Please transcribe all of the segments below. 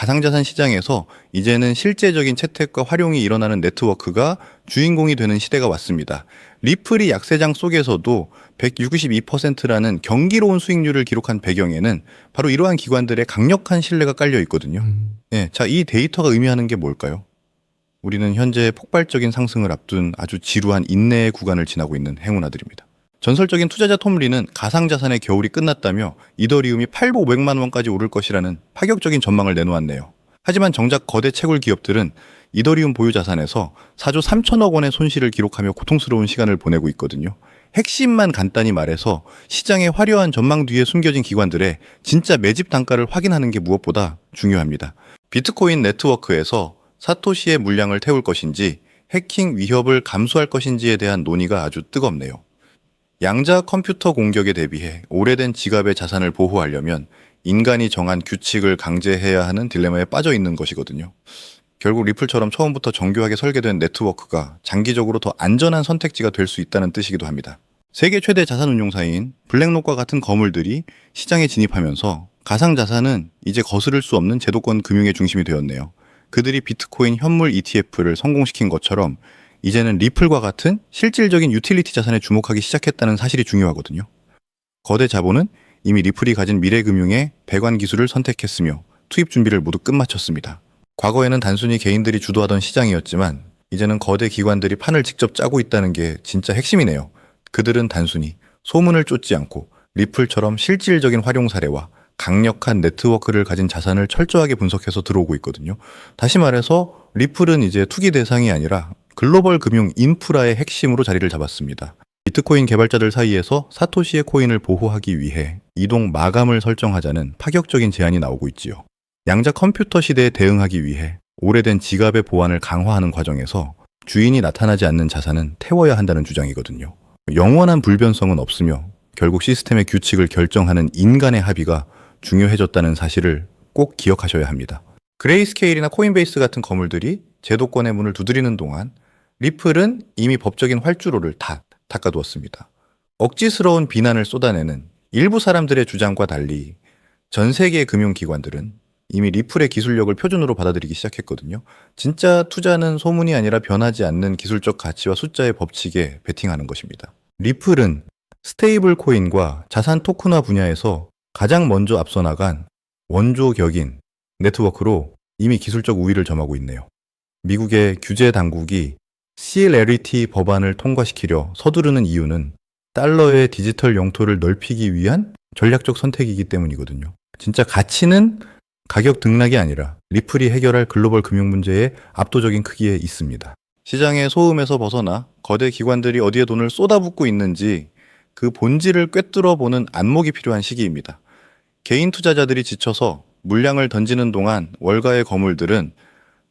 가상자산 시장에서 이제는 실제적인 채택과 활용이 일어나는 네트워크가 주인공이 되는 시대가 왔습니다. 리플이 약세장 속에서도 162%라는 경이로운 수익률을 기록한 배경에는 바로 이러한 기관들의 강력한 신뢰가 깔려 있거든요. 네, 자, 이 데이터가 의미하는 게 뭘까요? 우리는 현재 폭발적인 상승을 앞둔 아주 지루한 인내의 구간을 지나고 있는 행운아들입니다. 전설적인 투자자 톰 리는 가상자산의 겨울이 끝났다며 이더리움이 8,500만 원까지 오를 것이라는 파격적인 전망을 내놓았네요. 하지만 정작 거대 채굴 기업들은 이더리움 보유 자산에서 4조 3천억 원의 손실을 기록하며 고통스러운 시간을 보내고 있거든요. 핵심만 간단히 말해서 시장의 화려한 전망 뒤에 숨겨진 기관들의 진짜 매집 단가를 확인하는 게 무엇보다 중요합니다. 비트코인 네트워크에서 사토시의 물량을 태울 것인지 해킹 위협을 감수할 것인지에 대한 논의가 아주 뜨겁네요. 양자 컴퓨터 공격에 대비해 오래된 지갑의 자산을 보호하려면 인간이 정한 규칙을 강제해야 하는 딜레마에 빠져 있는 것이거든요. 결국 리플처럼 처음부터 정교하게 설계된 네트워크가 장기적으로 더 안전한 선택지가 될 수 있다는 뜻이기도 합니다. 세계 최대 자산운용사인 블랙록과 같은 거물들이 시장에 진입하면서 가상자산은 이제 거스를 수 없는 제도권 금융의 중심이 되었네요. 그들이 비트코인 현물 ETF를 성공시킨 것처럼 이제는 리플과 같은 실질적인 유틸리티 자산에 주목하기 시작했다는 사실이 중요하거든요. 거대 자본은 이미 리플이 가진 미래금융의 배관 기술을 선택했으며 투입 준비를 모두 끝마쳤습니다. 과거에는 단순히 개인들이 주도하던 시장이었지만 이제는 거대 기관들이 판을 직접 짜고 있다는 게 진짜 핵심이네요. 그들은 단순히 소문을 쫓지 않고 리플처럼 실질적인 활용 사례와 강력한 네트워크를 가진 자산을 철저하게 분석해서 들어오고 있거든요. 다시 말해서 리플은 이제 투기 대상이 아니라 글로벌 금융 인프라의 핵심으로 자리를 잡았습니다. 비트코인 개발자들 사이에서 사토시의 코인을 보호하기 위해 이동 마감을 설정하자는 파격적인 제안이 나오고 있지요. 양자 컴퓨터 시대에 대응하기 위해 오래된 지갑의 보안을 강화하는 과정에서 주인이 나타나지 않는 자산은 태워야 한다는 주장이거든요. 영원한 불변성은 없으며 결국 시스템의 규칙을 결정하는 인간의 합의가 중요해졌다는 사실을 꼭 기억하셔야 합니다. 그레이스케일이나 코인베이스 같은 거물들이 제도권의 문을 두드리는 동안 리플은 이미 법적인 활주로를 다 닦아두었습니다. 억지스러운 비난을 쏟아내는 일부 사람들의 주장과 달리 전 세계의 금융기관들은 이미 리플의 기술력을 표준으로 받아들이기 시작했거든요. 진짜 투자는 소문이 아니라 변하지 않는 기술적 가치와 숫자의 법칙에 베팅하는 것입니다. 리플은 스테이블 코인과 자산 토큰화 분야에서 가장 먼저 앞서 나간 원조격인 네트워크로 이미 기술적 우위를 점하고 있네요. 미국의 규제 당국이 CLRT 법안을 통과시키려 서두르는 이유는 달러의 디지털 영토를 넓히기 위한 전략적 선택이기 때문이거든요. 진짜 가치는 가격 등락이 아니라 리플이 해결할 글로벌 금융 문제의 압도적인 크기에 있습니다. 시장의 소음에서 벗어나 거대 기관들이 어디에 돈을 쏟아붓고 있는지 그 본질을 꿰뚫어 보는 안목이 필요한 시기입니다. 개인 투자자들이 지쳐서 물량을 던지는 동안 월가의 거물들은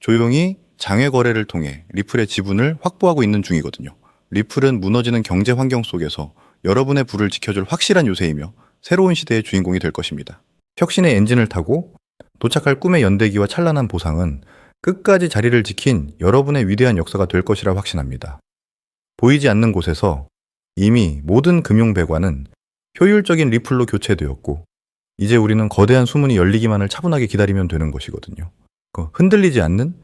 조용히 장외 거래를 통해 리플의 지분을 확보하고 있는 중이거든요. 리플은 무너지는 경제 환경 속에서 여러분의 부를 지켜줄 확실한 요새이며 새로운 시대의 주인공이 될 것입니다. 혁신의 엔진을 타고 도착할 꿈의 연대기와 찬란한 보상은 끝까지 자리를 지킨 여러분의 위대한 역사가 될 것이라 확신합니다. 보이지 않는 곳에서 이미 모든 금융 배관은 효율적인 리플로 교체되었고 이제 우리는 거대한 수문이 열리기만을 차분하게 기다리면 되는 것이거든요. 흔들리지 않는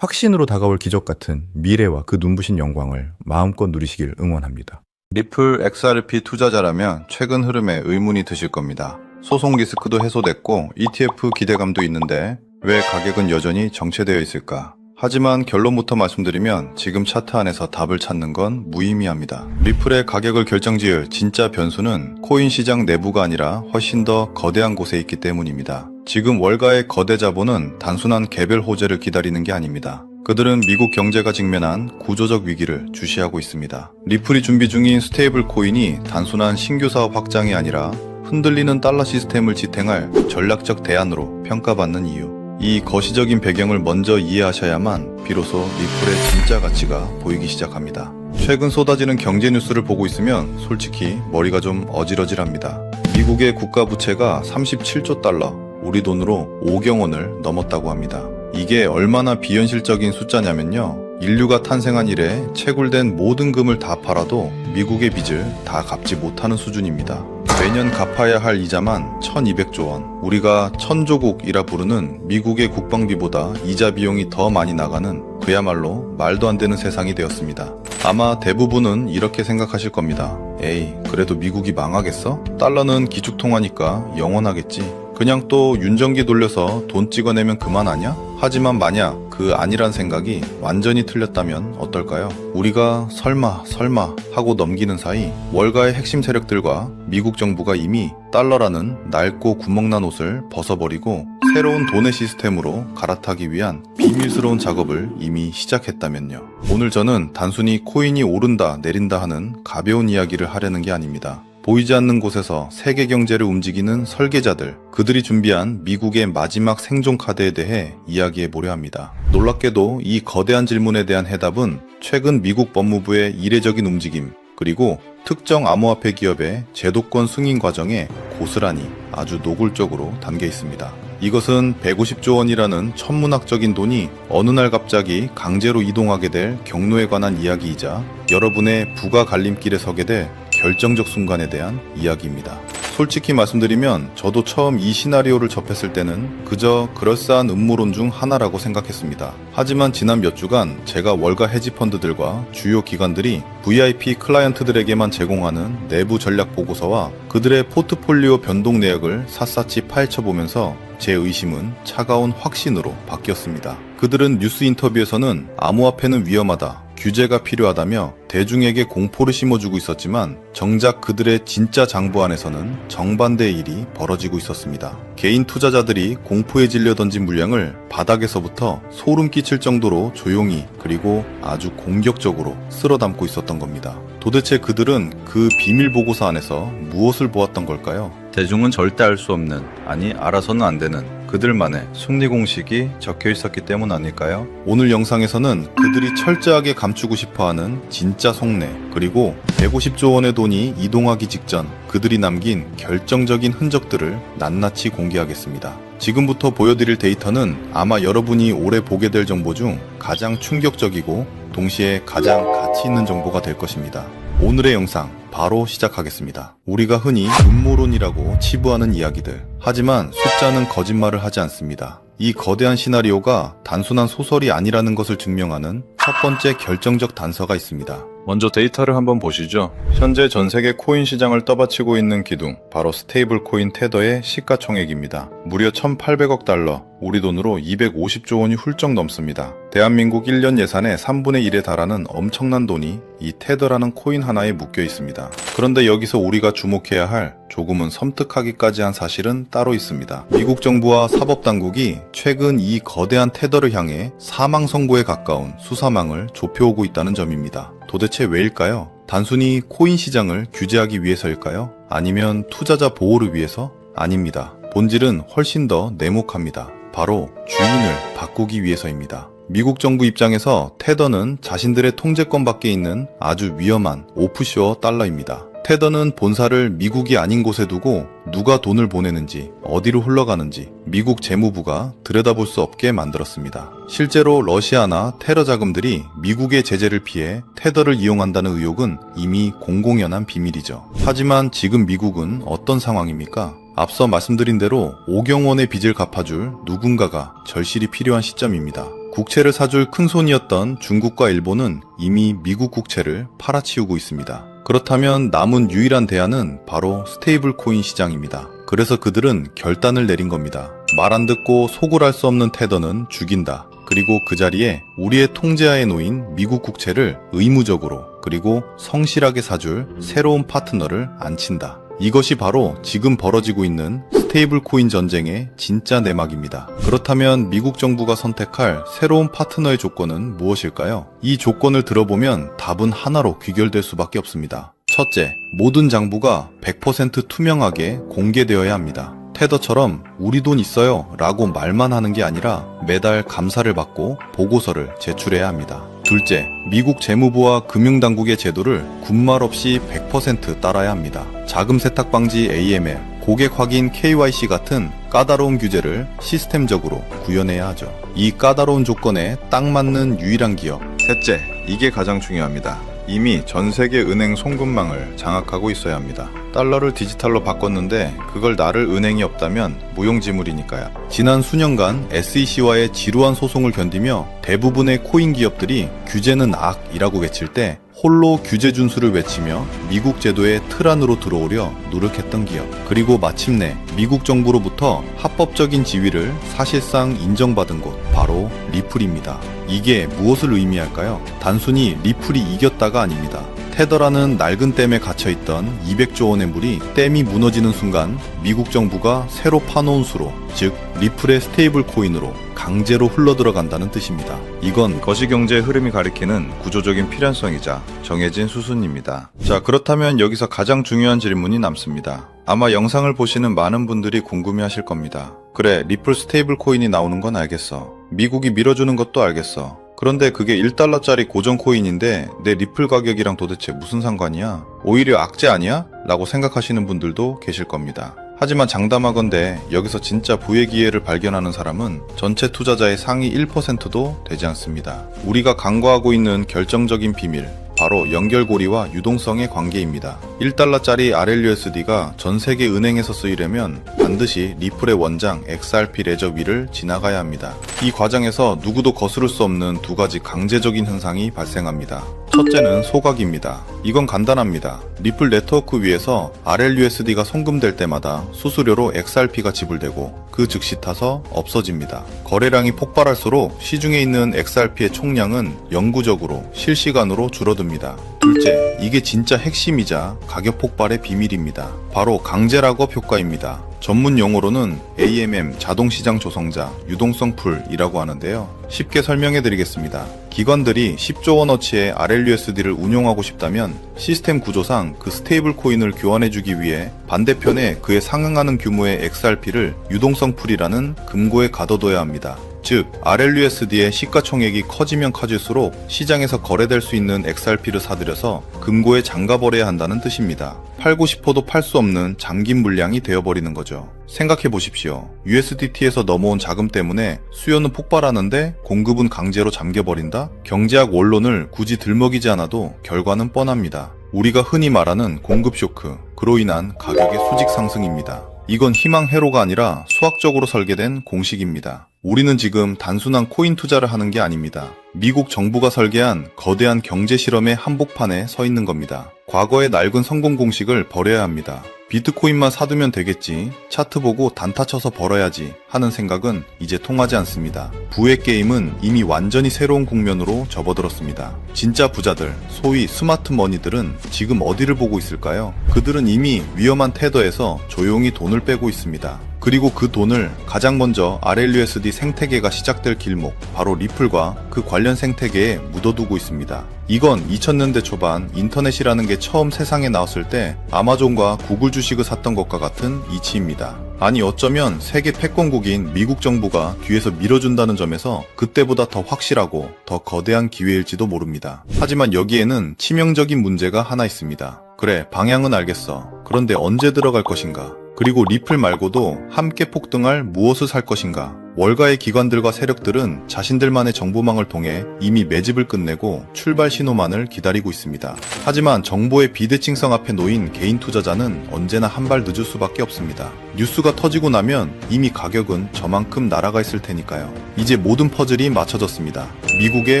확신으로 다가올 기적 같은 미래와 그 눈부신 영광을 마음껏 누리시길 응원합니다. 리플 XRP 투자자라면 최근 흐름에 의문이 드실 겁니다. 소송 리스크도 해소됐고 ETF 기대감도 있는데 왜 가격은 여전히 정체되어 있을까? 하지만 결론부터 말씀드리면 지금 차트 안에서 답을 찾는 건 무의미합니다. 리플의 가격을 결정지을 진짜 변수는 코인 시장 내부가 아니라 훨씬 더 거대한 곳에 있기 때문입니다. 지금 월가의 거대 자본은 단순한 개별 호재를 기다리는 게 아닙니다. 그들은 미국 경제가 직면한 구조적 위기를 주시하고 있습니다. 리플이 준비 중인 스테이블 코인이 단순한 신규 사업 확장이 아니라 흔들리는 달러 시스템을 지탱할 전략적 대안으로 평가받는 이유. 이 거시적인 배경을 먼저 이해하셔야만 비로소 리플의 진짜 가치가 보이기 시작합니다. 최근 쏟아지는 경제 뉴스를 보고 있으면 솔직히 머리가 좀 어질어질합니다. 미국의 국가 부채가 37조 달러, 우리 돈으로 5경 원을 넘었다고 합니다. 이게 얼마나 비현실적인 숫자냐면요. 인류가 탄생한 이래 채굴된 모든 금을 다 팔아도 미국의 빚을 다 갚지 못하는 수준입니다. 매년 갚아야 할 이자만 1200조 원. 우리가 천조국이라 부르는 미국의 국방비보다 이자 비용이 더 많이 나가는 그야말로 말도 안 되는 세상이 되었습니다. 아마 대부분은 이렇게 생각하실 겁니다. 에이, 그래도 미국이 망하겠어? 달러는 기축통화니까 영원하겠지. 그냥 또 윤전기 돌려서 돈 찍어내면 그만 아냐? 하지만 만약 그 아니란 생각이 완전히 틀렸다면 어떨까요? 우리가 설마 하고 넘기는 사이 월가의 핵심 세력들과 미국 정부가 이미 달러라는 낡고 구멍난 옷을 벗어버리고 새로운 돈의 시스템으로 갈아타기 위한 비밀스러운 작업을 이미 시작했다면요. 오늘 저는 단순히 코인이 오른다 내린다 하는 가벼운 이야기를 하려는 게 아닙니다. 보이지 않는 곳에서 세계 경제를 움직이는 설계자들, 그들이 준비한 미국의 마지막 생존 카드에 대해 이야기해 보려 합니다. 놀랍게도 이 거대한 질문에 대한 해답은 최근 미국 법무부의 이례적인 움직임, 그리고 특정 암호화폐 기업의 제도권 승인 과정에 고스란히 아주 노골적으로 담겨 있습니다. 이것은 150조 원이라는 천문학적인 돈이 어느 날 갑자기 강제로 이동하게 될 경로에 관한 이야기이자 여러분의 부가 갈림길에 서게 될 결정적 순간에 대한 이야기입니다. 솔직히 말씀드리면 저도 처음 이 시나리오를 접했을 때는 그저 그럴싸한 음모론 중 하나라고 생각했습니다. 하지만 지난 몇 주간 제가 월가 헤지펀드들과 주요 기관들이 VIP 클라이언트들에게만 제공하는 내부 전략 보고서와 그들의 포트폴리오 변동 내역을 샅샅이 파헤쳐보면서 제 의심은 차가운 확신으로 바뀌었습니다. 그들은 뉴스 인터뷰에서는 암호화폐는 위험하다, 규제가 필요하다며 대중에게 공포를 심어주고 있었지만 정작 그들의 진짜 장부 안에서는 정반대의 일이 벌어지고 있었습니다. 개인 투자자들이 공포에 질려 던진 물량을 바닥에서부터 소름 끼칠 정도로 조용히 그리고 아주 공격적으로 쓸어 담고 있었던 겁니다. 도대체 그들은 그 비밀 보고서 안에서 무엇을 보았던 걸까요? 대중은 절대 알 수 없는, 아니 알아서는 안 되는 그들만의 승리 공식이 적혀 있었기 때문 아닐까요? 오늘 영상에서는 그들이 철저하게 감추고 싶어하는 진짜 속내, 그리고 150조 원의 돈이 이동하기 직전 그들이 남긴 결정적인 흔적들을 낱낱이 공개하겠습니다. 지금부터 보여드릴 데이터는 아마 여러분이 올해 보게 될 정보 중 가장 충격적이고 동시에 가장 가치 있는 정보가 될 것입니다. 오늘의 영상 바로 시작하겠습니다. 우리가 흔히 음모론이라고 치부하는 이야기들. 하지만 숫자는 거짓말을 하지 않습니다. 이 거대한 시나리오가 단순한 소설이 아니라는 것을 증명하는 첫 번째 결정적 단서가 있습니다. 먼저 데이터를 한번 보시죠. 현재 전 세계 코인 시장을 떠받치고 있는 기둥, 바로 스테이블 코인 테더의 시가총액입니다. 무려 1,800억 달러, 우리 돈으로 250조 원이 훌쩍 넘습니다. 대한민국 1년 예산의 3분의 1에 달하는 엄청난 돈이 이 테더라는 코인 하나에 묶여 있습니다. 그런데 여기서 우리가 주목해야 할 조금은 섬뜩하기까지 한 사실은 따로 있습니다. 미국 정부와 사법당국이 최근 이 거대한 테더를 향해 사망 선고에 가까운 수사망을 좁혀오고 있다는 점입니다. 도대체 왜일까요? 단순히 코인 시장을 규제하기 위해서일까요? 아니면 투자자 보호를 위해서? 아닙니다. 본질은 훨씬 더 내목합니다. 바로 주인을 바꾸기 위해서입니다. 미국 정부 입장에서 테더는 자신들의 통제권 밖에 있는 아주 위험한 오프쇼어 달러입니다. 테더는 본사를 미국이 아닌 곳에 두고 누가 돈을 보내는지, 어디로 흘러가는지 미국 재무부가 들여다볼 수 없게 만들었습니다. 실제로 러시아나 테러 자금들이 미국의 제재를 피해 테더를 이용한다는 의혹은 이미 공공연한 비밀이죠. 하지만 지금 미국은 어떤 상황입니까? 앞서 말씀드린 대로 5경 원의 빚을 갚아줄 누군가가 절실히 필요한 시점입니다. 국채를 사줄 큰손이었던 중국과 일본은 이미 미국 국채를 팔아치우고 있습니다. 그렇다면 남은 유일한 대안은 바로 스테이블 코인 시장입니다. 그래서 그들은 결단을 내린 겁니다. 말 안 듣고 속을 수 없는 테더는 죽인다. 그리고 그 자리에 우리의 통제하에 놓인 미국 국채를 의무적으로 그리고 성실하게 사줄 새로운 파트너를 앉힌다. 이것이 바로 지금 벌어지고 있는 스테이블 코인 전쟁의 진짜 내막입니다. 그렇다면 미국 정부가 선택할 새로운 파트너의 조건은 무엇일까요? 이 조건을 들어보면 답은 하나로 귀결될 수밖에 없습니다. 첫째, 모든 장부가 100% 투명하게 공개되어야 합니다. 테더처럼 우리 돈 있어요 라고 말만 하는 게 아니라 매달 감사를 받고 보고서를 제출해야 합니다. 둘째, 미국 재무부와 금융당국의 제도를 군말 없이 100% 따라야 합니다. 자금 세탁 방지 AML, 고객 확인 KYC 같은 까다로운 규제를 시스템적으로 구현해야 하죠. 이 까다로운 조건에 딱 맞는 유일한 기업. 셋째, 이게 가장 중요합니다. 이미 전 세계 은행 송금망을 장악하고 있어야 합니다. 달러를 디지털로 바꿨는데 그걸 나를 은행이 없다면 무용지물이니까요. 지난 수년간 SEC와의 지루한 소송을 견디며 대부분의 코인 기업들이 규제는 악이라고 외칠 때 홀로 규제 준수를 외치며 미국 제도의 틀 안으로 들어오려 노력했던 기업. 그리고 마침내 미국 정부로부터 합법적인 지위를 사실상 인정받은 곳, 바로 리플입니다. 이게 무엇을 의미할까요? 단순히 리플이 이겼다가 아닙니다. 테더라는 낡은 댐에 갇혀있던 200조 원의 물이 댐이 무너지는 순간 미국 정부가 새로 파놓은 수로, 즉 리플의 스테이블 코인으로 강제로 흘러들어간다는 뜻입니다. 이건 거시경제의 흐름이 가리키는 구조적인 필연성이자 정해진 수순입니다. 자, 그렇다면 여기서 가장 중요한 질문이 남습니다. 아마 영상을 보시는 많은 분들이 궁금해하실 겁니다. 그래, 리플 스테이블 코인이 나오는 건 알겠어. 미국이 밀어주는 것도 알겠어. 그런데 그게 1달러짜리 고정 코인인데 내 리플 가격이랑 도대체 무슨 상관이야? 오히려 악재 아니야? 라고 생각하시는 분들도 계실 겁니다. 하지만 장담하건대 여기서 진짜 부의 기회를 발견하는 사람은 전체 투자자의 상위 1%도 되지 않습니다. 우리가 간과하고 있는 결정적인 비밀, 바로 연결고리와 유동성의 관계입니다. 1달러짜리 RLUSD가 전 세계 은행에서 쓰이려면 반드시 리플의 원장 XRP 레저 위를 지나가야 합니다. 이 과정에서 누구도 거스를 수 없는 두 가지 강제적인 현상이 발생합니다. 첫째는 소각입니다. 이건 간단합니다. 리플 네트워크 위에서 RLUSD가 송금될 때마다 수수료로 XRP가 지불되고 그 즉시 타서 없어집니다. 거래량이 폭발할수록 시중에 있는 XRP의 총량은 영구적으로 실시간으로 줄어듭니다. 둘째, 이게 진짜 핵심이자 가격 폭발의 비밀입니다. 바로 강제락업 효과입니다. 전문 용어로는 AMM 자동시장 조성자 유동성 풀이라고 하는데요. 쉽게 설명해 드리겠습니다. 기관들이 10조 원어치의 RLUSD를 운용하고 싶다면 시스템 구조상 그 스테이블 코인을 교환해 주기 위해 반대편에 그에 상응하는 규모의 XRP를 유동성 풀이라는 금고에 가둬둬야 합니다. 즉, RLUSD의 시가총액이 커지면 커질수록 시장에서 거래될 수 있는 XRP를 사들여서 금고에 잠가버려야 한다는 뜻입니다. 팔고 싶어도 팔 수 없는 잠긴 물량이 되어버리는 거죠. 생각해 보십시오. USDT에서 넘어온 자금 때문에 수요는 폭발하는데 공급은 강제로 잠겨버린다? 경제학 원론을 굳이 들먹이지 않아도 결과는 뻔합니다. 우리가 흔히 말하는 공급 쇼크, 그로 인한 가격의 수직 상승입니다. 이건 희망회로가 아니라 수학적으로 설계된 공식입니다. 우리는 지금 단순한 코인 투자를 하는 게 아닙니다. 미국 정부가 설계한 거대한 경제 실험의 한복판에 서 있는 겁니다. 과거의 낡은 성공 공식을 버려야 합니다. 비트코인만 사두면 되겠지, 차트 보고 단타 쳐서 벌어야지 하는 생각은 이제 통하지 않습니다. 부의 게임은 이미 완전히 새로운 국면으로 접어들었습니다. 진짜 부자들, 소위 스마트 머니들은 지금 어디를 보고 있을까요? 그들은 이미 위험한 테더에서 조용히 돈을 빼고 있습니다. 그리고 그 돈을 가장 먼저 RLUSD 생태계가 시작될 길목, 바로 리플과 그 관련 생태계에 묻어두고 있습니다. 이건 2000년대 초반 인터넷이라는 게 처음 세상에 나왔을 때 아마존과 구글 주식을 샀던 것과 같은 이치입니다. 아니, 어쩌면 세계 패권국인 미국 정부가 뒤에서 밀어준다는 점에서 그때보다 더 확실하고 더 거대한 기회일지도 모릅니다. 하지만 여기에는 치명적인 문제가 하나 있습니다. 그래, 방향은 알겠어. 그런데 언제 들어갈 것인가? 그리고 리플 말고도 함께 폭등할 무엇을 살 것인가? 월가의 기관들과 세력들은 자신들만의 정보망을 통해 이미 매집을 끝내고 출발 신호만을 기다리고 있습니다. 하지만 정보의 비대칭성 앞에 놓인 개인 투자자는 언제나 한 발 늦을 수밖에 없습니다. 뉴스가 터지고 나면 이미 가격은 저만큼 날아가 있을 테니까요. 이제 모든 퍼즐이 맞춰졌습니다. 미국의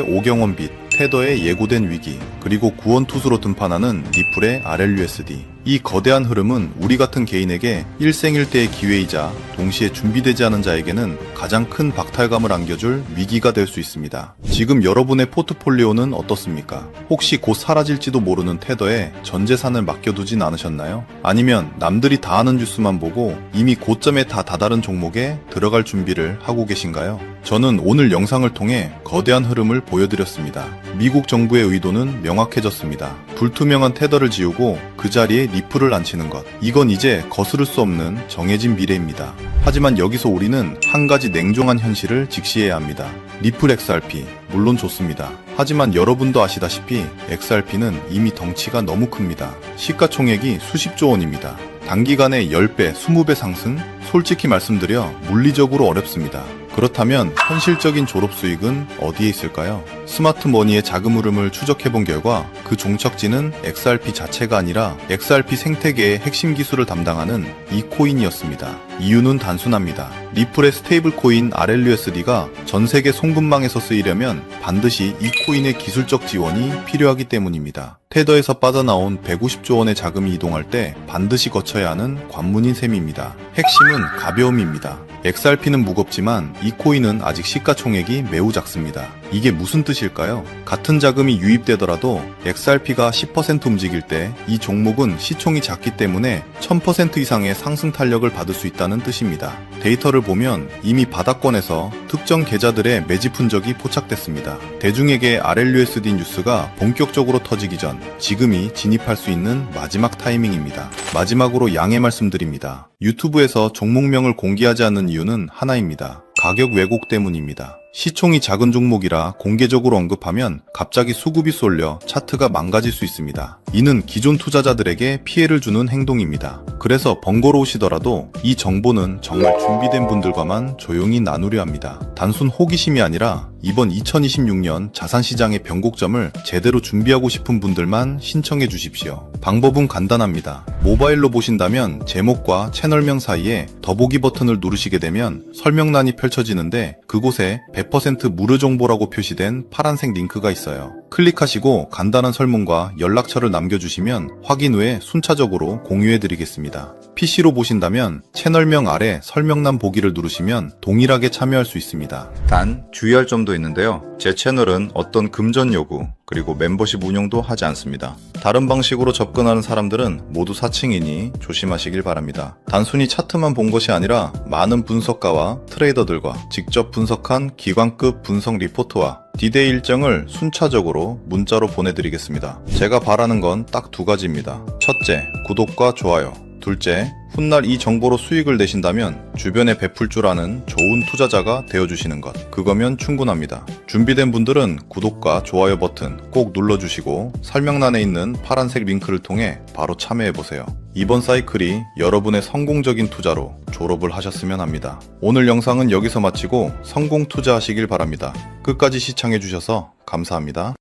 오경원 빚, 테더의 예고된 위기, 그리고 구원투수로 등판하는 리플의 RLUSD. 이 거대한 흐름은 우리 같은 개인에게 일생일대의 기회이자 동시에 준비되지 않은 자에게는 가장 큰 박탈감을 안겨줄 위기가 될 수 있습니다. 지금 여러분의 포트폴리오는 어떻습니까? 혹시 곧 사라질지도 모르는 테더에 전 재산을 맡겨두진 않으셨나요? 아니면 남들이 다 아는 뉴스만 보고 이미 고점에 다 다다른 종목에 들어갈 준비를 하고 계신가요? 저는 오늘 영상을 통해 거대한 흐름을 보여드렸습니다. 미국 정부의 의도는 명확해졌습니다. 불투명한 테더를 지우고 그 자리에 리플을 앉히는 것. 이건 이제 거스를 수 없는 정해진 미래입니다. 하지만 여기서 우리는 한 가지 냉정한 현실을 직시해야 합니다. 리플 XRP, 물론 좋습니다. 하지만 여러분도 아시다시피 XRP는 이미 덩치가 너무 큽니다. 시가총액이 수십조 원입니다. 단기간에 10배, 20배 상승? 솔직히 말씀드려 물리적으로 어렵습니다. 그렇다면 현실적인 졸업 수익은 어디에 있을까요? 스마트 머니의 자금 흐름을 추적해본 결과 그 종착지는 XRP 자체가 아니라 XRP 생태계의 핵심 기술을 담당하는 이 코인이었습니다. 이유는 단순합니다. 리플의 스테이블 코인 RLUSD가 전 세계 송금망에서 쓰이려면 반드시 이 코인의 기술적 지원이 필요하기 때문입니다. 테더에서 빠져나온 150조 원의 자금이 이동할 때 반드시 거쳐야 하는 관문인 셈입니다. 핵심은 가벼움입니다. XRP는 무겁지만 이 코인은 아직 시가총액이 매우 작습니다. 이게 무슨 뜻일까요? 같은 자금이 유입되더라도 XRP가 10% 움직일 때 이 종목은 시총이 작기 때문에 1000% 이상의 상승 탄력을 받을 수 있다는 뜻입니다. 데이터를 보면 이미 바닥권에서 특정 계좌들의 매집 흔적이 포착됐습니다. 대중에게 RLUSD 뉴스가 본격적으로 터지기 전 지금이 진입할 수 있는 마지막 타이밍입니다. 마지막으로 양해 말씀드립니다. 유튜브에서 종목명을 공개하지 않는 이유는 하나입니다. 가격 왜곡 때문입니다. 시총이 작은 종목이라 공개적으로 언급하면 갑자기 수급이 쏠려 차트가 망가질 수 있습니다. 이는 기존 투자자들에게 피해를 주는 행동입니다. 그래서 번거로우시더라도 이 정보는 정말 준비된 분들과만 조용히 나누려 합니다. 단순 호기심이 아니라 이번 2026년 자산시장의 변곡점을 제대로 준비하고 싶은 분들만 신청해 주십시오. 방법은 간단합니다. 모바일로 보신다면 제목과 채널명 사이에 더보기 버튼을 누르시게 되면 설명란이 펼쳐지는데 그곳에 100% 무료 정보라고 표시된 파란색 링크가 있어요. 클릭하시고 간단한 설문과 연락처를 남겨주시면 확인 후에 순차적으로 공유해드리겠습니다. PC로 보신다면 채널명 아래 설명란 보기를 누르시면 동일하게 참여할 수 있습니다. 단 주의할 점도 있는데요. 제 채널은 어떤 금전 요구 그리고 멤버십 운영도 하지 않습니다. 다른 방식으로 접근하는 사람들은 모두 사칭이니 조심하시길 바랍니다. 단순히 차트만 본 것이 아니라 많은 분석가와 트레이더들과 직접 분석한 기관급 분석 리포트와 디데이 일정을 순차적으로 문자로 보내드리겠습니다. 제가 바라는 건 딱 두 가지입니다. 첫째, 구독과 좋아요. 둘째, 훗날 이 정보로 수익을 내신다면 주변에 베풀 줄 아는 좋은 투자자가 되어주시는 것. 그거면 충분합니다. 준비된 분들은 구독과 좋아요 버튼 꼭 눌러주시고 설명란에 있는 파란색 링크를 통해 바로 참여해보세요. 이번 사이클이 여러분의 성공적인 투자로 졸업을 하셨으면 합니다. 오늘 영상은 여기서 마치고 성공 투자하시길 바랍니다. 끝까지 시청해주셔서 감사합니다.